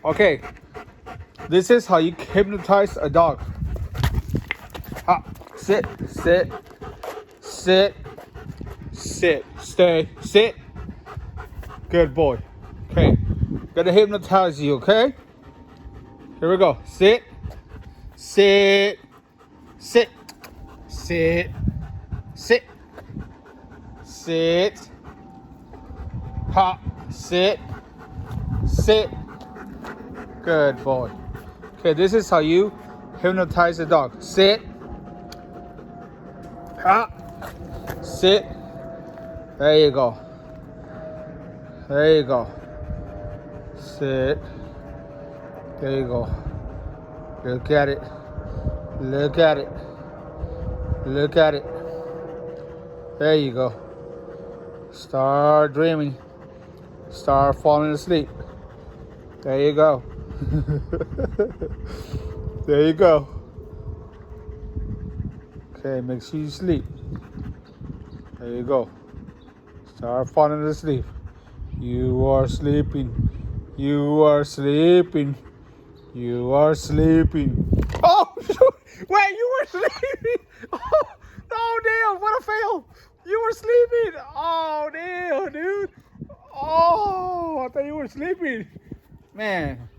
Okay. This is how you hypnotize a dog. Sit, sit, sit, sit, stay, sit. Good boy. Okay. Gonna hypnotize you, okay? Here we go. Sit, sit, sit, sit, sit, sit. Sit, sit. Good boy. Okay, this is how you hypnotize a dog. Sit. Sit. There you go. There you go. Sit. There you go. Look at it. Look at it. Look at it. There you go. Start dreaming. Start falling asleep. There you go. There you go. Okay, make sure you sleep. There you go. Start falling asleep. You are sleeping. You are sleeping. You are sleeping. Oh, wait, you were sleeping. Oh, damn, what a fail. You were sleeping. Oh, damn, dude. Oh, I thought you were sleeping. Man.